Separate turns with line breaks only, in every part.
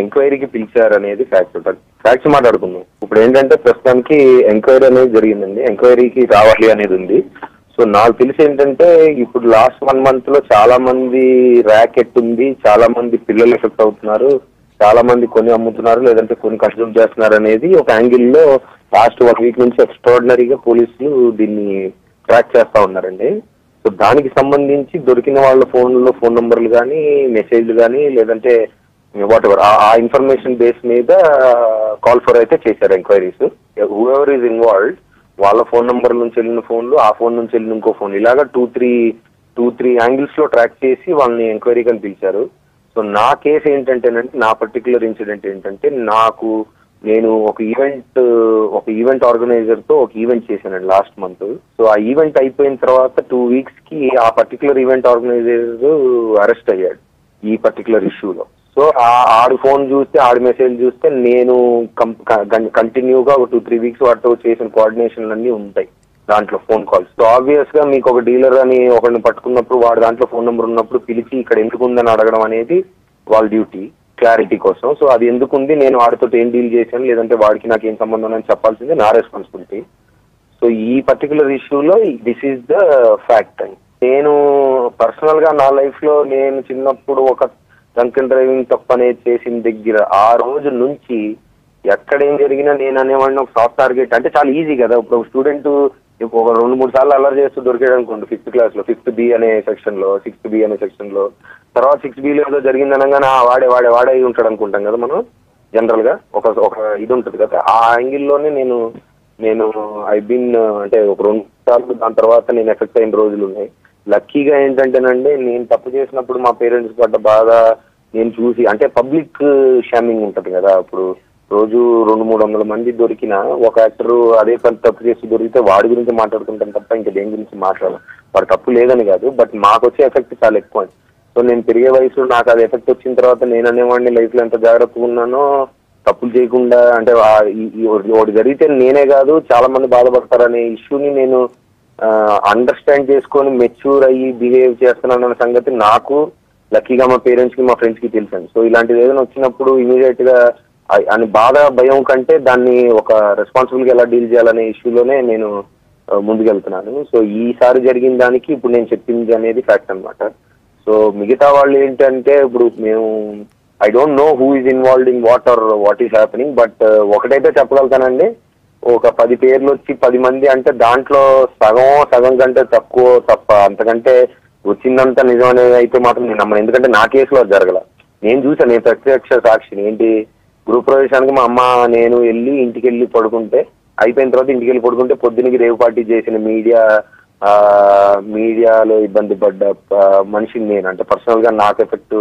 ఎంక్వైరీకి పిలిచారు అనేది ఫ్యాక్ట్స్ మాట్లాడుకుందాం. ఇప్పుడు ఏంటంటే ప్రస్తుతానికి ఎంక్వైరీ అనేది జరిగిందండి, ఎంక్వైరీకి రావాలి అనేది ఉంది. సో నాకు తెలిసి ఏంటంటే ఇప్పుడు లాస్ట్ 1 month లో చాలా మంది ర్యాకెట్ ఉంది, చాలా మంది పిల్లలు ఎఫెక్ట్ అవుతున్నారు, చాలా మంది కొని అమ్ముతున్నారు, లేదంటే కొన్ని కన్స్యూమ్ చేస్తున్నారు అనేది ఒక యాంగిల్లో లాస్ట్ 1 week నుంచి ఎక్స్ట్రాడినరీగా పోలీసులు దీన్ని ట్రాక్ చేస్తా ఉన్నారండి. సో దానికి సంబంధించి దొరికిన వాళ్ళ ఫోన్ నంబర్లు కానీ, మెసేజ్లు కానీ, లేదంటే వాట్ ఎవర్ ఆ ఇన్ఫర్మేషన్ బేస్ మీద కాల్ ఫర్ అయితే చేశారు ఎంక్వైరీస్. హూఎవర్ ఈజ్ ఇన్వాల్వ్డ్ వాళ్ళ ఫోన్ నంబర్ నుంచి వెళ్ళిన ఫోన్లు, ఆ ఫోన్ నుంచి వెళ్ళిన ఇంకో ఫోన్, ఇలాగా 2-3 యాంగిల్స్ లో ట్రాక్ చేసి వాళ్ళని ఎంక్వైరీకి అని పిలిచారు. సో నా కేసు ఏంటంటేనంటే, నా పర్టికులర్ ఇన్సిడెంట్ ఏంటంటే, నేను ఒక ఈవెంట్ ఆర్గనైజర్ తో ఒక ఈవెంట్ చేశానండి లాస్ట్ మంత్. సో ఆ ఈవెంట్ అయిపోయిన తర్వాత 2 weeks కి ఆ పర్టికులర్ ఈవెంట్ ఆర్గనైజర్ అరెస్ట్ అయ్యాడు ఈ పర్టికులర్ ఇష్యూలో. సో ఆడి ఫోన్ చూస్తే, ఆడి మెసేజ్ చూస్తే నేను కంటిన్యూగా ఒక 2-3 weeks వాటితో చేసిన కోఆర్డినేషన్లు అన్నీ ఉంటాయి దాంట్లో ఫోన్ కాల్స్. సో ఆబ్వియస్ గా మీకు ఒక డీలర్ అని ఒకరిని పట్టుకున్నప్పుడు వాడి దాంట్లో ఫోన్ నెంబర్ ఉన్నప్పుడు పిలిచి ఇక్కడ ఎందుకు ఉందని అడగడం అనేది వాళ్ళ డ్యూటీ, క్లారిటీ కోసం. సో అది ఎందుకుంది, నేను వాడితో ఏం డీల్ చేశాను, లేదంటే వాడికి నాకు ఏం సంబంధం అని చెప్పాల్సింది నా రెస్పాన్సిబిలిటీ. సో ఈ పర్టికులర్ ఇష్యూలో దిస్ ఈజ్ ద ఫ్యాక్ట్ అని. నేను పర్సనల్ గా నా లైఫ్ లో నేను చిన్నప్పుడు ఒక డ్రంక్ డ్రైవింగ్ తప్పు అనేది చేసిన దగ్గర ఆ రోజు నుంచి ఎక్కడేం జరిగినా నేను అనేవాడిని ఒక సాఫ్ట్ టార్గెట్. అంటే చాలా ఈజీ కదా, ఇప్పుడు ఒక స్టూడెంట్ ఒక 2-3 సార్లు అల్లరి చేస్తూ దొరికాడు అనుకోండి 5th class లో 5th B అనే సెక్షన్ లో, 6th B అనే సెక్షన్ లో, తర్వాత 6th B లో ఏదో జరిగింది అనగానే వాడే ఉంటాడు అనుకుంటాం కదా మనం జనరల్ గా. ఒక ఇది ఉంటుంది కదా, ఆ యాంగిల్లోనే నేను ఐ బీన్ అంటే ఒక 2 సార్లు దాని తర్వాత నేను ఎఫెక్ట్ అయిన రోజులు ఉన్నాయి. లక్కీగా ఏంటంటేనండి, నేను తప్పు చేసినప్పుడు మా పేరెంట్స్ పడ్డ బాధ నేను చూసి, అంటే పబ్లిక్ షామింగ్ ఉంటుంది కదా, ఇప్పుడు రోజు 200-300 మంది దొరికినా ఒక యాక్టర్ అదే పని తప్పు చేసి దొరికితే వాడి గురించి మాట్లాడుకుంటాం తప్ప ఇంకా దేని గురించి మాట్లాడడం. వాడు తప్పు లేదని కాదు, బట్ మాకు వచ్చే ఎఫెక్ట్ చాలా ఎక్కువ. సో నేను పెరిగే వయసులో నాకు అది ఎఫెక్ట్ వచ్చిన తర్వాత నేను అనేవాడిని లైఫ్ లో ఎంత జాగ్రత్తగా ఉన్నానో, తప్పులు చేయకుండా, అంటే ఒకటి జరిగితే నేనే కాదు చాలా మంది బాధపడతారనే ఇష్యూని నేను అండర్స్టాండ్ చేసుకొని మెచ్యూర్ అయ్యి బిహేవ్ చేస్తున్నానన్న సంగతి నాకు లక్కీగా మా పేరెంట్స్ కి మా ఫ్రెండ్స్ కి తెలుసండి. సో ఇలాంటిది ఏదైనా వచ్చినప్పుడు ఇమీడియట్ గా అని బాధ భయం కంటే దాన్ని ఒక రెస్పాన్సిబుల్ గా ఎలా డీల్ చేయాలనే ఇష్యూలోనే నేను ముందుకెళ్తున్నాను. సో ఈసారి జరిగిన దానికి ఇప్పుడు నేను చెప్పింది అనేది ఫ్యాక్ట్ అనమాట. సో మిగతా వాళ్ళు ఏంటంటే, ఇప్పుడు మేము I don't know who is involved in what is happening, but ఒకటైతే చెప్పగలుగుతానండి, ఒక 10 పేర్లు వచ్చి 10 మంది అంటే దాంట్లో సగం కంటే తప్ప అంతకంటే వచ్చిందంతా నిజం అనేది అయితే మాత్రం నేను నమ్మను. ఎందుకంటే నా కేసులో అది జరగల, నేను చూసాను, నేను ప్రత్యక్ష సాక్షిని. ఏంటి, గృహప్రవేశానికి మా అమ్మ నేను ఇంటికి వెళ్ళి పడుకుంటే, అయిపోయిన తర్వాత ఇంటికి వెళ్ళి పడుకుంటే పొద్దునకి రేవు పార్టీ చేసిన మీడియాలో ఇబ్బంది పడ్డ మనిషిని నేను. అంటే పర్సనల్ గా నాకు ఎఫెక్ట్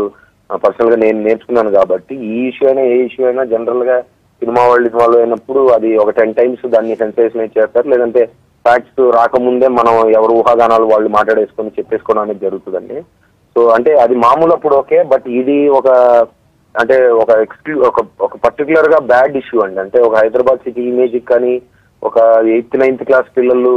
పర్సనల్ గా నేను నేర్చుకున్నాను కాబట్టి ఈ ఇష్యూ అయినా ఏ ఇష్యూ అయినా జనరల్ గా సినిమా వాళ్ళు ఇన్వాల్వ్ అయినప్పుడు అది ఒక 10 times దాన్ని సెన్సేషనైజ్ చేస్తారు, లేదంటే ఫ్యాక్ట్స్ రాకముందే మనం ఎవరు ఊహాగానాలు వాళ్ళు మాట్లాడేసుకొని చెప్పేసుకోవడం అనేది జరుగుతుందండి. సో అంటే అది మామూలు అప్పుడు ఓకే, బట్ ఇది ఒక పర్టికులర్ గా బ్యాడ్ ఇష్యూ అండి. అంటే ఒక హైదరాబాద్ సిటీ ఇమేజ్ కానీ, ఒక 8th 9th class పిల్లలు,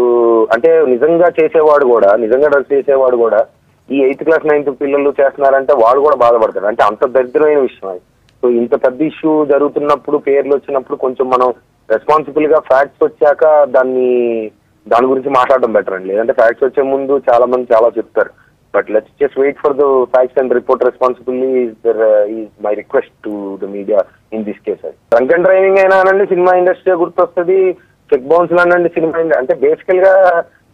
అంటే నిజంగా డ్రగ్స్ చేసేవాడు కూడా ఈ 8th class 9th పిల్లలు చేస్తున్నారంటే వాడు కూడా బాధపడతాడు. అంటే అంత దరిద్రమైన విషయం అది. సో ఇంత పెద్ద ఇష్యూ జరుగుతున్నప్పుడు, పేర్లు వచ్చినప్పుడు కొంచెం మనం రెస్పాన్సిబుల్ గా ఫ్యాక్ట్స్ వచ్చాక దాని గురించి మాట్లాడడం బెటర్ అండి. లేదంటే ఫ్యాక్ట్స్ వచ్చే ముందు చాలా మంది చాలా చెప్తారు, but let's just wait for the facts and report responsibility is my request to the media in this case. Drunk and driving అయినా అనండి సినిమా ఇండస్ట్రీ గుర్తొస్తుంది, చెక్ బౌన్స్ అనండి సినిమా అంటే బేసికల్ గా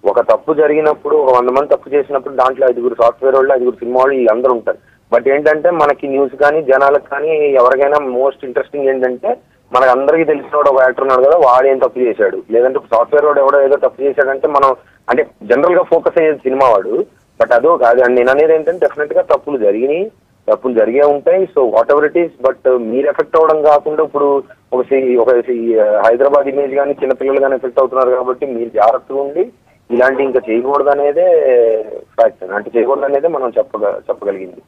ఒక తప్పు జరిగినప్పుడు, ఒక 100 మంది తప్పు చేసినప్పుడు దాంట్లో 5 సాఫ్ట్వేర్ వాళ్ళు, 5 సినిమా వాళ్ళు, వీళ్ళందరూ ఉంటారు. బట్ ఏంటంటే మనకి న్యూస్ కానీ, జనాలకు కానీ, ఎవరికైనా మోస్ట్ ఇంట్రెస్టింగ్ ఏంటంటే, మనకు అందరికీ తెలిసిన వాడు ఒక యాక్టర్ ఉన్నాడు కదా, వాడు ఏం తప్పు చేశాడు, లేదంటే సాఫ్ట్వేర్ వాడు ఎవడో ఏదో తప్పు చేశాడంటే మనం అంటే జనరల్ గా ఫోకస్ అయ్యేది సినిమా వాడు. బట్ అదో కాదు అండి, నేను అనేది ఏంటంటే డెఫినెట్ గా తప్పులు జరిగే ఉంటాయి. So what ever it is, but మీరు ఎఫెక్ట్ అవ్వడం కాకుండా ఇప్పుడు ఒక హైదరాబాద్ ఇమేజ్ కానీ, చిన్నపిల్లలు కానీ ఎఫెక్ట్ అవుతున్నారు కాబట్టి మీరు జాగ్రత్తగా ఉండి ఇలాంటి ఇంకా చేయకూడదు అనేదే ఫ్యాక్ట్. అంటే చేయకూడదు అనేదే మనం చెప్పగలిగింది.